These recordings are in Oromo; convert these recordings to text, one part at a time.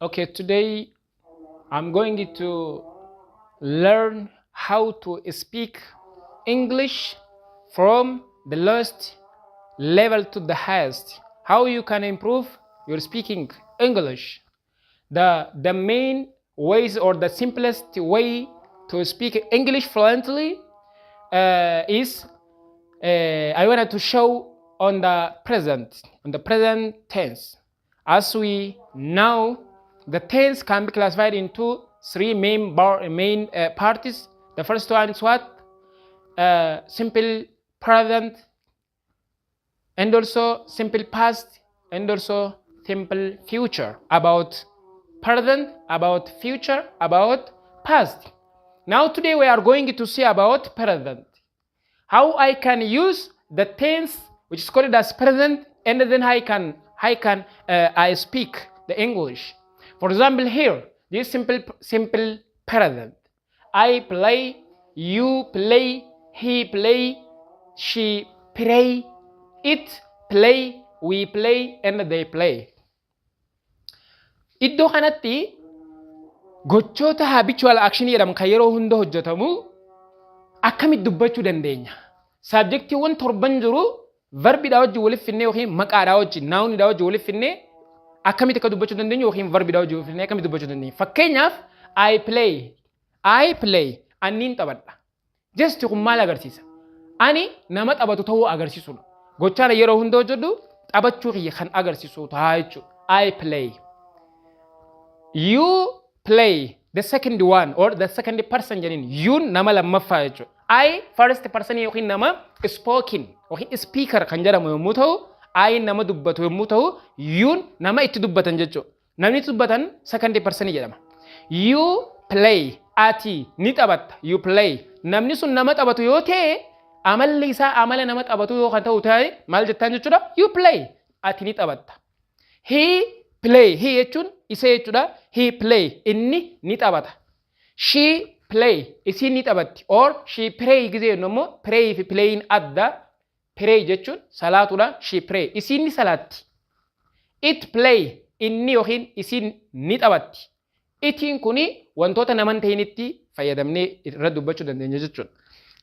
Okay, today I'm going to learn how to speak English from the lowest level to the highest. How you can improve your speaking English. The main ways or the simplest way to speak English fluently is I wanted to show on the present tense. As we know, the tense can be classified into three main parts. The first one is what? Simple present, and also simple past, and also simple future. About present, about future, about past. Now today we are going to see about present. How I can use the tense which is called as present, and then I speak the English. For example, here this simple present. I play, you play, he play, she play, it play, we play, and they play. Iddoo kanatti gochoota habitual action jedhamu kan yeroo hunda hojjetamu akkamitti dubbachuu dandeenya? Subjectiiwwan torban jiru verbiidhaa wajjin waliif finnee yookiin maqaadhaa wajjin nounidhaa wajjin waliif finnee akkamitti akka dubbachuu dandeenyu yookiin verbiidhaa wajjin waliif finnee akkamitti dubbachuu dandeenya? Fakkeenyaaf I play anniin taphadha. Just kun maal agarsiisa? Ani nama taphatu ta'uu agarsiisudha. Gochaan yeroo hunda hojjedhu taphachuu kiyya kan agarsiisu ta'a jechuudha. I play. You play, the second one or the second person jedhin you nama lammaffaa jechuudha. I first person yookiin nama spoken yookiin speaker kan jedhamu yommuu ta'u, I nama dubbatu yommuu ta'u, you nama itti dubbatan jechuudha. Namni itti dubbatan second person jedhama. You play, ati ni taphatta, you play. Namni sun nama taphatu yoo ta'e amalli isaa amala nama taphatu yoo kan ta'u ta'e maal jettaan jechuudha? You play, ati ni taphatta. He play, he jechuun isa jechuudha. He play, inni ni taphata. She play, isin ni taphatti. Or she pray gisee immoo pray fi playin adda. Pray jechuun salaatudha. She pray, isin ni salaatti. It play, inni yookiin isin ni taphatti. Itiin kuni wantoota naman ta'initti fayyadamnee irra dubbachuu dandeenya jechuudha.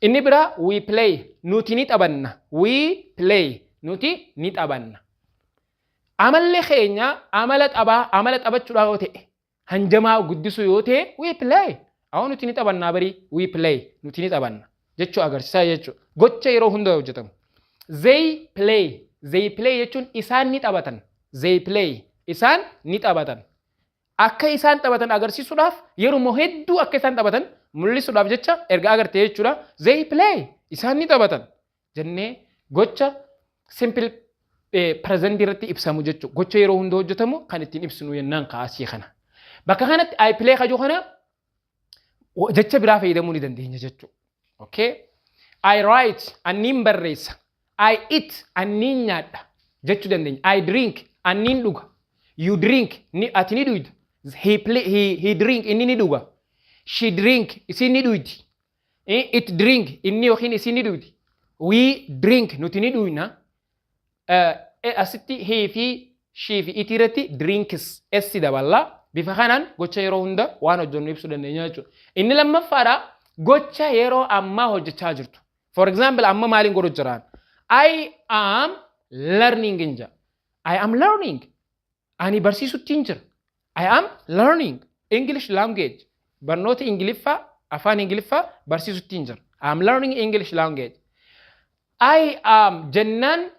Inni biraa we play, nuti ni taphanna. We play, nuti ni taphanna. Amalli keenya amala taphachuudha yoo ta'e hanjamaa guddisu yoo ta'e we play. Awwa nuti ni taphanna bari we play, nuti ni taphanna jechuu agarsiisa jechuudha. Gocha yeroo hunda hojjetamu. They play jechuun isaan ni taphatan. They play, isaan ni taphatan. Akka isaan taphatan agarsiisuudhaaf yeroo hedduu akka isaan taphatan mul'isuudhaaf jecha erga agartee jechuudha. They play, isaan ni taphatan jennee gocha simple present irratti ibsamu jechuudha. Gocha yeroo hunda hojjetamu kan ittiin ibsinu yennaan kaasii kana. Bakka kanatti I play kajuu kana jecha biraa fayyadamuu ni dandeenya jechuudha. Okay? I write, anniin barreessa. I eat, anniin nyaadha jechuu dandeenya. I drink, anniin dhuga. You drink, ati ni dhugda. He drink, inni ni dhuga. She drink, isin ni dhugdi. It drink, inni yookiin isin ni dhugdi. We drink, nuti ni dhugna. Asitti he fi she fi it irratti drinks s daballa. Bifa kanaan gocha yeroo hunda waan hojjennu ibsuu dandeenya jechuudha. Inni lammaffaadha gocha yeroo ammaa hojjechaa jirtu. For example, amma maaliin godhu jiraan? I am learning inja. I am learning. Ani barsiisuttiin jira. I am learning English language. Barnoota Ingiliffaa, afaan Ingiliffaa barsiisuttiin jira. I am learning English language. I am jennaan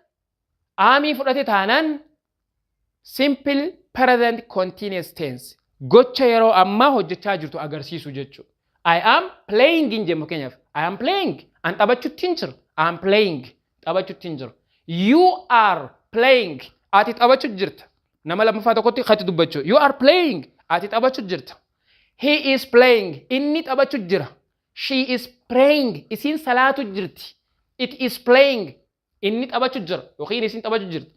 aamii fudhate taanaan simple present continuous tense. Gocha yeroo ammaa hojjechaa jirtu agarsiisu jechuudha. I am playing in jemmu keenyaaf. I am playing. An taphachuuttiin jira. I am playing. Taphachuuttiin jira. You are playing. Ati taphachuu jirta. Nama lammaffaa tokkotti kati dubbachuu. You are playing. Ati taphachuu jirta. He is playing. Inni taphachuu jira. She is praying. Isin salaatu jirti. It is playing. Inni taphachuu jira. Yookiin isin taphachuu jirti.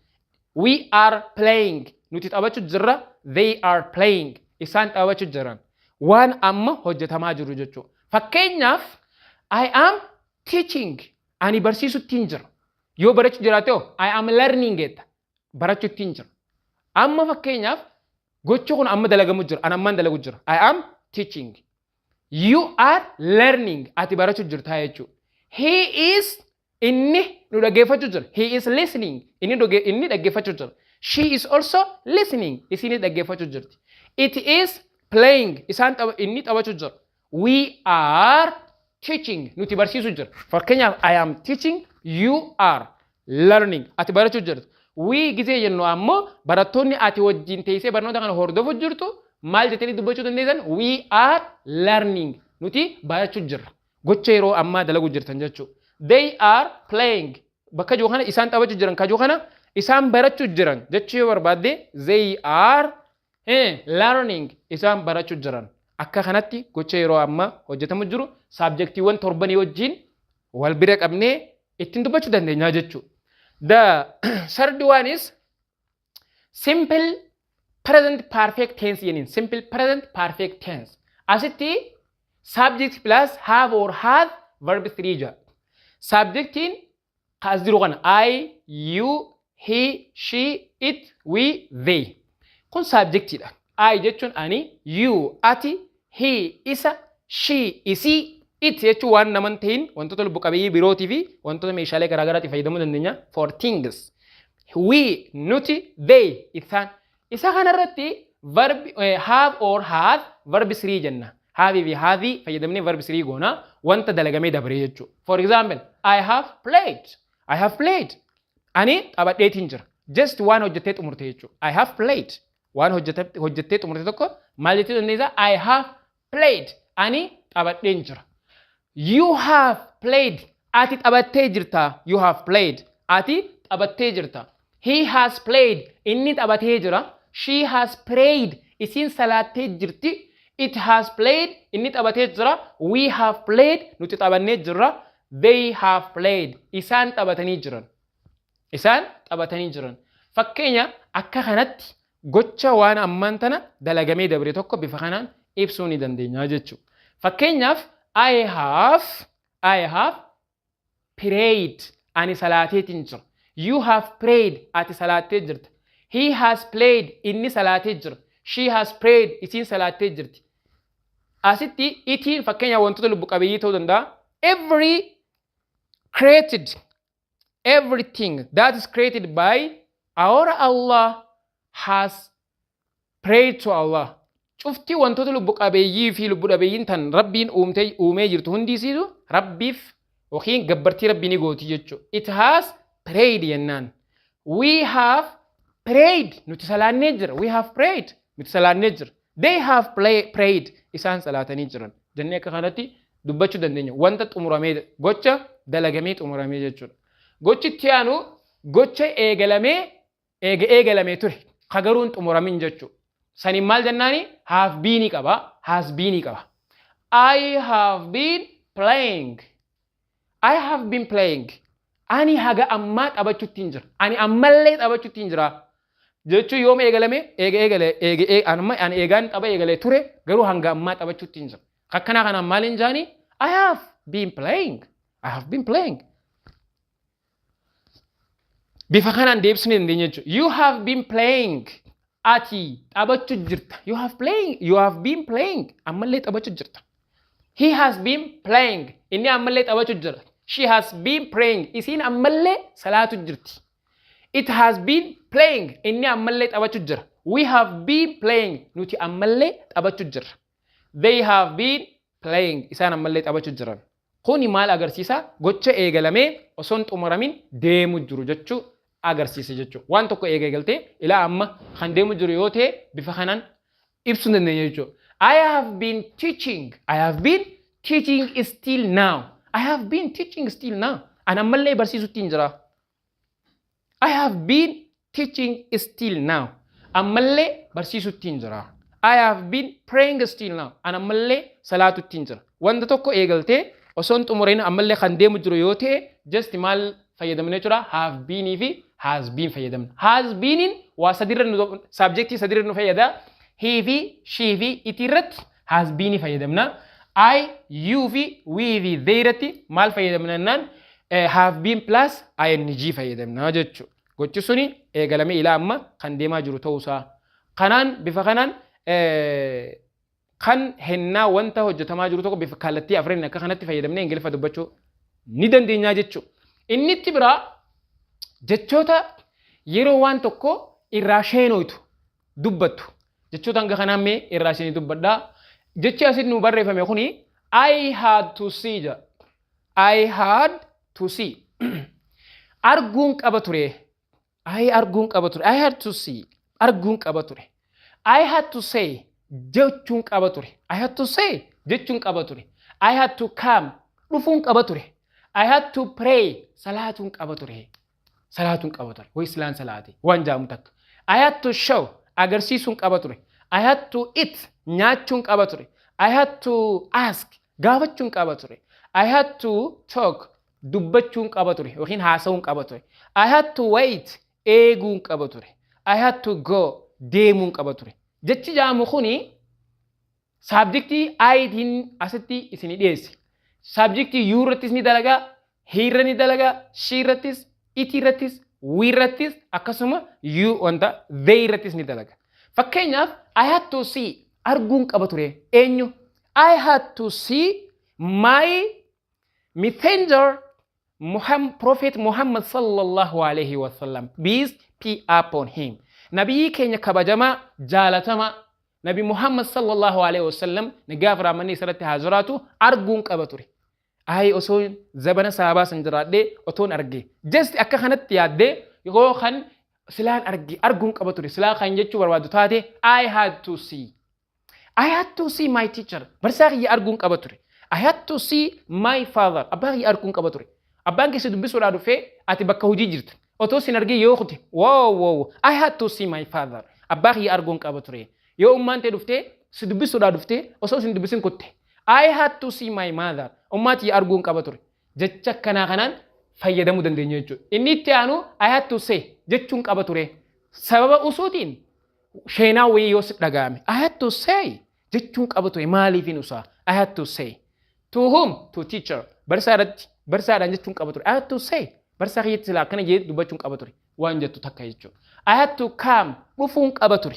We are playing. Nuti taphachuu jirra. They are playing. Isaan taphachuu jiran. Waan amma hojjetamaa jiru jechuudha. Fakkeenyaaf I am teaching. Ani barsiisuttiin jira. Yoo barachuu jiraate I am learning it. Barachuuttiin jira. Amma fakkeenyaaf gochi kun amma dalagamu jira an amman dalagu jira I am teaching you are learning ati barachuu jirta jechuudha he is inni nu dhaggeeffachuu jira he is listening inni dhaggeeffachuu jira she is also listening isini dhaggeeffachuu jirti it is playing isaan inni taphachuu jira we are teaching nuti barsiisuu jira fakkeenyaaf I am teaching you are learning ati barachuu jirta we gizee jennu ammoo barattoonni ati wajjin teessee barnoota kana hordofuu jirtu maal jettanii dubbachuu dandeessan we are learning nuti barachuu jirra gocha yeroo ammaa dalagu jirtan jechuudha they are playing bakka jiru kana isaan taphachuu jiran ka jiru kana isaan barachuu jiran jechuu yoo barbaadde they are learning isaan barachuu jiran akka kanatti gocha yeroo ammaa hojjetamu jiru subjectiiwwan torbanii wajjin wal bira qabnee ittiin dubbachuu dandeenya jechuudha the third one is simple present perfect tense yenin simple present perfect tense asitti subject plus have or had verb 3 ja subjectin qasdiru kana I you he she it we they kun subjectidha I jechuun ani you ati he isa she isi it jechuun waan naman ta'in wantoota lubbu qabeeyyii birootii fi wantoota meeshaalee garaagaraatti fayyadamuu dandeenya for things we nuti they isaan isa kanarratti verb have or had verb 3 jenna have fi had fayyadamnee verb 3 goona wanta dalagamee dabre jechuudha for example I have played ani taphadheetiin jira just waan hojjettee xumurte jechuudha I have played waan hojjettee xumurte tokko maal jechuu dandeessa I have played ani taphadheen jira you have played ati taphattee jirta you have played ati taphattee jirta he has played inni taphatee jira she has prayed isin salaattee jirti it has played inni taphatee jira we have played nuti taphannee jirra they have played isaan taphatanii jiran fakkeenya akka kanatti gocha waan ammaan tana dalagamee dabre tokko bifa kanaan ibsuu ni dandeenya jechuudha fakkeenyaaf I have prayed ani salaateetiin jira you have prayed ati salaattee jirta he has played inni salaattee jira she has prayed isin salaattee jirti asitti itiin fakkeenya wantoota lubbu qabeeyyii ta'uu danda'a everything that is created by our Allah has prayed to Allah cufti wantoota lubbu qabeeyyii fi lubbu dhabeeyyiin tan rabbiin uumee jirtu hundiisiisu rabbiif yookiin gabbartii rabbiin gooti jechuudha it has prayed yennaan we have prayed nuti salaannee jira we have prayed nuti salaannee jira they have prayed isaan salaatanii jiran jennee akka kanatti dubbachuu dandeenya wanta xumuramee gocha dalagamee xumuramee jechuudha gochi itti aanu gocha eegalamee ture kagaruun xumuramin jechuudha saniin maal jennaani have been qaba has been qaba I have been playing ani haga ammaa taphachuutti jira ani ammallee taphachuutti jira jechuun yoom eegalame ani eegaan tapha eegalee ture garuu hanga ammaa taphachuutti jira akkanaa kanaan maaliin jaani I have been playing bifa kanaan deebisuu ni dandeenya jechuudha you have been playing ati taphachuu jirta you have been playing ammallee taphachuu jirta he has been playing inni ammallee taphachuu jira she has been praying isin ammallee salaatu jirti it has been playing inni ammallee taphachuu jira we have been playing nuti ammallee taphachuu jira they have been playing isaan ammallee taphachuu jiran kuni maal agarsiisa gocha eegalamee osoo hin xumuramin deemu jiru jechuu agarsiisa jechuudha waan tokko eegaltee ilaa amma kan deemu jiru yoo ta'e bifa kanaan ibsuu dandeenya jechuudha I have been teaching still now an ammallee barsiisutti jira I have been teaching still now ammallee barsiisutti jira I have been praying still now an ammallee salaatutti jira wanta tokko eegaltee osoo hin xumuramin ammallee kan deemu jiru yoo ta'e just maal fayyadamne jechuudha have been fi has been fayyadamna has been waa sadirra subjectii sadirra nu fayyada he fi she fi it irratti has been fayyadamna I you fi we fi they irratti maal fayyadamna naan have been plus ing fayyadamna jechuudha gochi suni eegalame ilaa amma kan deemaa jiru ta'uusaa kanaan bifa kanaan kan hennaa wanta hojjetamaa jiru tokko bifa kallattii afreen akka kanatti fayyadamnee ingiliffa dubbachuu ni dandeenya jechuudha. Inni itti biraa jechoota yeroo waan tokko irraa sheenooytu dubbattu jechoota hanga kanaan mee irraa sheenii dubbadhaa. Jechi asitti nu barreeffame kuni I had to see ja. I had to see. Arguun qaba ture. Arguun qaba ture. I had to see. Arguun qaba ture. I had to say jechuun qaba ture. I had to say jechuun qaba ture. I had to come dhufuun qaba ture. I had to pray salaatuun qaba ture. Salaatuun qaba ture. Way islaan salaate waan jaamu takka. I had to show agarsiisuun qaba ture. I had to eat nyaachuun qaba ture. I had to ask gaafachuun qaba ture. I had to talk dubbachuun qaba ture yookiin haasa'uun qaba ture. I had to wait eeguun qaba ture. I had to go deemuun qaba ture. Jechi jaamu kuni saabjektii ayitiin asitti isin dhiyeesse. Saabjektii yuu irrattis ni dalagaa, hiirra ni dalagaa, shii irrattis, itii irrattis, wii irrattis akkasuma yuu wanta they irrattis ni dalaga. Fakkeenyaaf I had to see arguun qaba ture eenyu? I had to see my messenger Prophet Muhammad sallallahu alayhi wa sallam. Peace be upon him. Nabii keenya kabajamaa jaalatamaa Nabi Muhammad sallallahu alayhi wa sallam nagaaf raamanni isarratti haaziraatu arguun qaba ture. Osoo zabana sahabaa san jiraadhee otoon arge. Just akka kanatti yaaddee yoo kan silaan arge arguun qaba ture. Silaa kan jechuu barbaadu taate I had to see. I had to see my teacher. Barsaa kiyya arguun qaba ture. I had to see my father. Abbaa kiyya arguun qaba ture. Abbaan keessa dubbisuudhaa dhufee ati bakka hojii jirta. Otoo sin argee yoo kute wow I had to see my father. Abbaa kiyya arguun qaba ture. Yoo ummaan ta'e dhuftee si dubbisuudhaa dhuftee osoo sin dubbisin kutte. I had to see my mother. Ummaati arguun qaba ture. Jecha kanaan fayyadamuu dandeenya jechuudha. Inni itti aanu I had to say jechuun qaba ture. Sababa usuutiin sheenaa wayii yoo si dhaga'ame. I had to say jechuun qaba ture maaliifin usaa? I had to say. To whom? To teacher. Barsaadhaan jechuun qaba ture. I had to say. Barsaa kiyyaatti silaa akkana jedhee dubbachuun qaba ture. Waan jettu takka jechuudha. I had to come dhufuun qaba ture.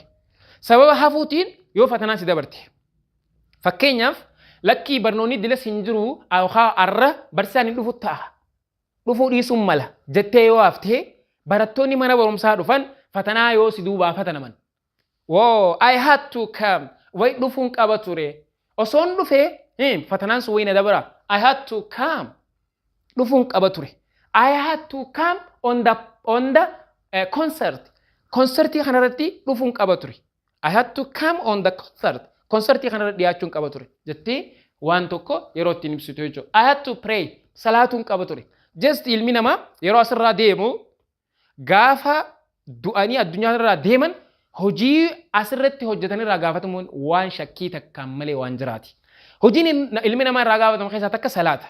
Sababa hafuutiin yoo fatanaa si dabarte. Fakkeenyaaf lakkii barnoonni dilas hin jiru arra barsaan hin dhufu ta'a. Dhufuu dhiisuun mala jettee yoo haftee barattoonni mana barumsaa dhufan fatanaa yoo si duubaa fatanaman. I had to come. Way dhufuun qaba ture. Osoon dhufee fatanaan sun wayina dabara. I had to come. Dhufuun qaba ture. I had to come on the concert. Concertii kanarratti dhufuun qaba ture. I had to come on the concert. Concertii kanarratti dhiyaachuun qaba ture. Jettee waan tokko yeroo ittiin ibsitu jechuudha. I had to pray. Salaatuun qaba ture. Just ilmi namaa yeroo asirraa deemu gaafa du'anii addunyaa irraa deeman hojii asirratti hojjetanirraa gaafatamuun waan shakkii takkaan malee waan jiraati. Hojiin ilmi namaa irraa gaafatamu keessaa takka salaata.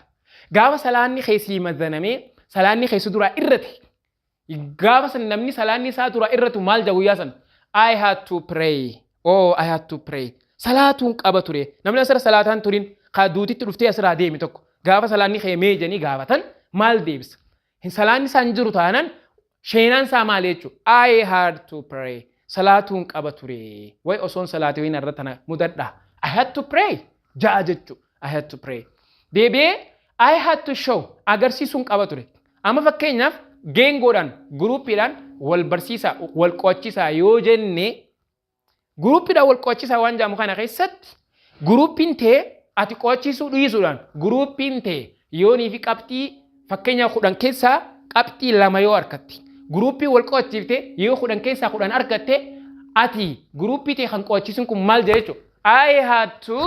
Gaafa salaanni keessii mazanamee salaanni keessi duraa irrate. Gaafa san namni salaanni isaa duraa irratu maal jedhu guyyaa san? I had to pray. I had to pray. Salaatuun qaba ture. Namni asirra salaataan turin kaa duutitti dhuftee asirraa deemi tokko. Gaafa salaanni keemee janii gaafatan maal deebisa? Salaanni isaan jiru taanaan sheenaan isaa maal jechuudha? I had to pray. Salaatuun qaba ture. Way osoon salaatee wayina irra tana mudadhaa. I had to pray. Ja'a jechuudha. I had to pray. Deebi'ee I had to show agarsiisuun qaba ture. Amma fakkeenyaaf geengoodhaan guruupiidhaan wal barsiisaa wal qo'achiisaa yoo jenne guruupiidhaan wal qo'achiisaa waan jaamu kana keessatti guruupiin ta'e ati qo'achiisuu dhiisuudhaan guruupiin ta'e yoonii fi qabxii fakkeenyaaf 10 keessaa qabxii 2 yoo argatte guruupii wal qo'achiifte yoo 10 keessaa 10 argatte ati guruupii ta'e kan qo'achiisuun kun maal jedha jechuudha? I had to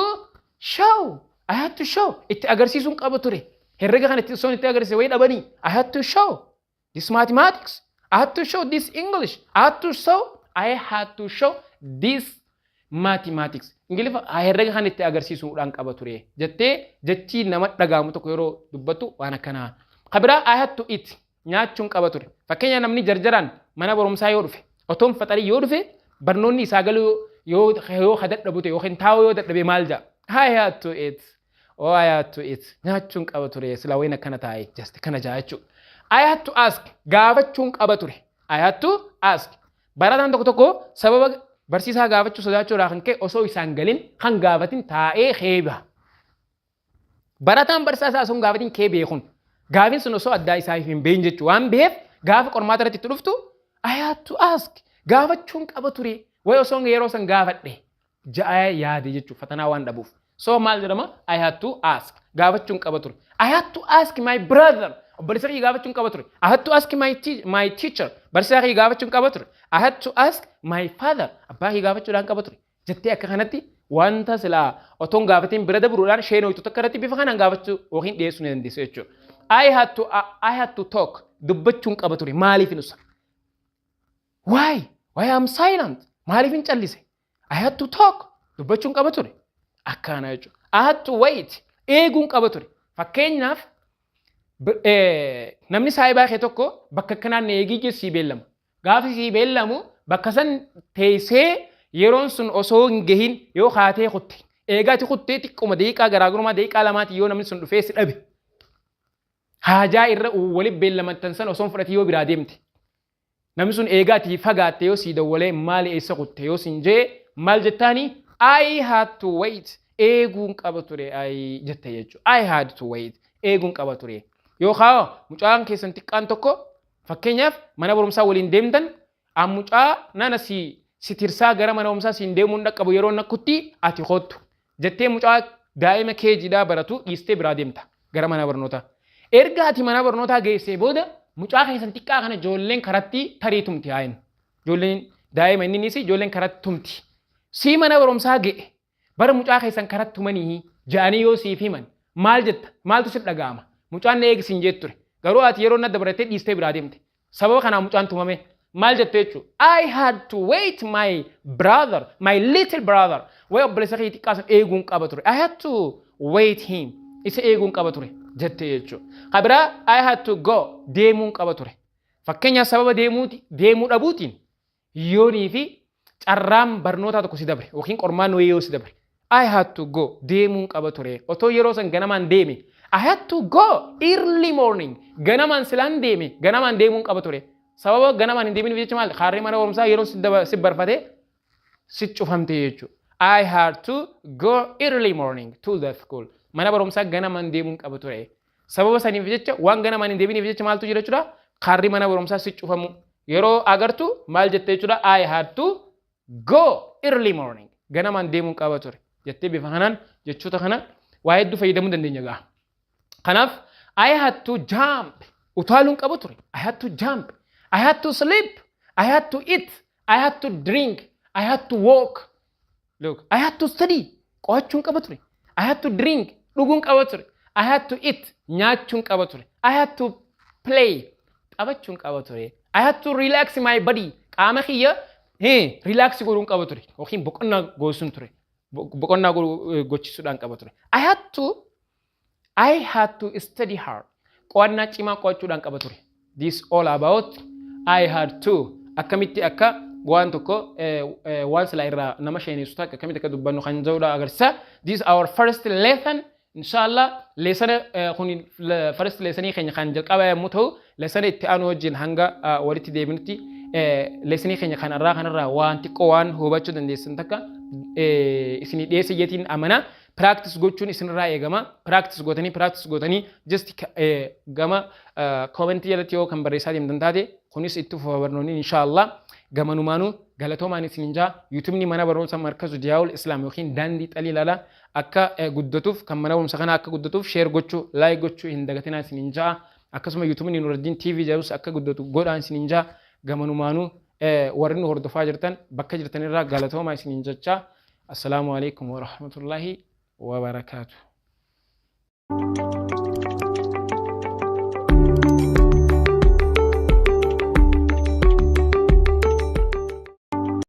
show. I had to show. Itti agarsiisuun qaba ture. Herrega kan itti itti agarsiise wayii dhabanii. I had to show this mathematics. I had to show this English. I had to show this mathematics. Ingiliffa herrega kan itti agarsiisuudhaan qaba ture. Jettee jechii nama dhagaamu tokko yeroo dubbatu waan akkanaa. Kabiraa I had to eat. Nyaachuun qaba ture. Fakkeenya namni jarjaraan mana barumsaa yoo dhufe otoon faxarii yoo dhufe barnoonni isaa galuu yoo hadadhabu ta'e yookiin taa'uu yoo dadhabe maal ja'a? I had to eat. I had to eat. Nyaachuun qaba ture. Sila wayna kana taa'e. Just kana ja'a jechuudha. I had to ask. Gaafachuun qaba ture. I had to ask. Barataan tokko sababa barsiisaa gaafachuu sodaachuudhaa kan ka'e osoo isaan galin kan gaafatin taa'ee heeba. Barataan barsiisaa sun gaafatin kee beekun gaafin sun osoo addaa isaa hin beeyin jechuu waan beef gaafa qormaata irratti itti dhuftu I had to ask gaafachuun qaba ture way osoo yeroo san gaafadhe ja'a yaade jechuu fatanaa waan dhabuuf. So maal jedhama I had to ask gaafachuun qaba ture. I had to ask my brother obboleessa kee gaafachuun qaba ture. I had to ask my teacher barsiisaa kee gaafachuun qaba ture. I had to ask my father abbaa kee gaafachuudhaan qaba ture. Jettee akka kanatti wanta silaa otoon gaafatiin bira dabruudhaan sheenooytu tokko irratti bifa kanaan gaafachuu yookiin dhiyeessuu ni dandeessu jechuudha. I had to talk dubbachuun qaba ture maaliif hin ussa? Why am silent? Maaliif hin callise? I had to talk dubbachuun qaba ture. Akkana jechuudha. I had to wait eeguun qaba ture. Fakkeenyaaf namni saayibaa kee tokko bakka kanaan eegii sii beellamu. Gaafa sii beellamu bakka san teessee yeroon sun osoo hin gahin yoo kaatee kutte eegaati kuttee xiqquma daqiiqaa garaagarummaa daqiiqaa lamaati yoo namni sun dhufee si dhabe. Haajaa irra waliif beellamatan san osoo fudhatee yoo biraa deemte. Namni sun eegaati fagaatte yoo sii dawwalee maali eessa kutte yoo sin jee maal jettaani I had to wait eeguun qaba ture jette jechuudha. I had to wait eeguun qaba ture. Yookaan mucaan keessan xiqqaan tokko fakkeenyaaf mana barumsaa waliin deemtan mucaa nana si tirsaa gara mana barumsaa siin deemuun dhaqqabu yeroo nakkutti ati kottu jettee mucaa daa'ima keejiidhaa baratu dhiistee biraa deemta gara mana barnootaa. Erga ati mana barnootaa geessee booda mucaa keessan xiqqaa kana ijoolleen karatti tarii tumti haayin. Ijoolleen daa'ima innis ijoolleen karatti tumti. Si mana barumsaa ga'e bara mucaa keessan karatti tumanii ja'anii yoo siif himan maal jetta maaltu siif dhaga'ama? Mucaan eegsiin jetture garuu ati yeroo na dabalatee dhiistee biraa deemte. Sababa kanaa mucaan tumame maal jette jechuudha. I had to wait my brother, my little brother. Way obboleessa kee xiqqaa san eeguun qaba ture. I had to wait him. Isa eeguun qaba ture jette jechuudha. Kabiraa I had to go deemuun qaba ture. Fakkeenyaaf sababa deemuu dhabuutiin yoonii fi carraan barnootaa tokko si dabre yookiin qormaan wayii yoo si dabre. I had to go deemuun qaba ture. Otoo yeroo san ganamaan deeme I had to go early morning. Ganamaan silaan deeme ganamaan deemuun qaba ture. Sababa ganamaan hin deeminiif jecha maal harree mana barumsaa yeroo si barfate si cufamte jechuudha. I had to go early morning to the school. Mana barumsaa ganamaan deemuun qaba ture. Sababa saniif jecha waan ganamaan hin deeminiif jecha maaltu jira jechuudha. Harri mana barumsaa si cufamu yeroo agartu maal jette jechuudha. I had to go early morning. Ganamaan deemuun qaba ture. Jettee bifa kanaan jechoota kana waa hedduu fayyadamuu dandeenya ga'a. Kanaaf I had to jump utaaluun qaba ture. I had to jump. I had to sleep. I had to eat. I had to drink. I had to walk. Look, I had to study. Qo'achuun qaba ture. I had to drink. Dhuguun qaba ture. I had to eat. Nyaachuun qaba ture. I had to play. Taphachuun qaba ture. I had to relax my body. Qaama kiyya relax godhuun qaba ture. Yookiin boqonnaa gochuun ture. Boqonnaa gochisuudhaan qaba ture. I had to study hard. Qo'annaa cimaa qo'achuudhaan qaba ture. This all about I had to. Akkamitti akka waan tokko waan sila irraa nama sheenessu takka akkamitti akka dubbannu kan jedhudha agarsiisa. This our first lesson. Inshallah lesson kun first lesson keenya kan jalqaba yommuu ta'u lesson itti aanu wajjin hanga walitti deebinutti lesson keenya kanarraa waan xiqqoo waan hubachuu dandeessan takka isin dhiyeessiyetiin amana. Practice gochuun isinirraa eegama. Practice gootanii just gama comment jalatti yoo kan barreessaa deemtan taate kunis itti fufa barnoonni inshallah gamanumaanuu galatoomaan isin jaa YouTube ni mana barumsa markazu Diyaawul Islaam yookiin daandii xaliilala akka guddatuuf kan mana barumsa kana akka guddatuuf share gochuu like gochuu hin dagatinaa isin jaa akkasuma YouTube ni Nuruddin TV jedhus akka guddatu godhaan isin jaa gamanumaanuu warri nu hordofaa jirtan bakka jirtanirraa galatoomaa isin jechaa. Assalamu alaikum wa rahmatullahi وبركاته.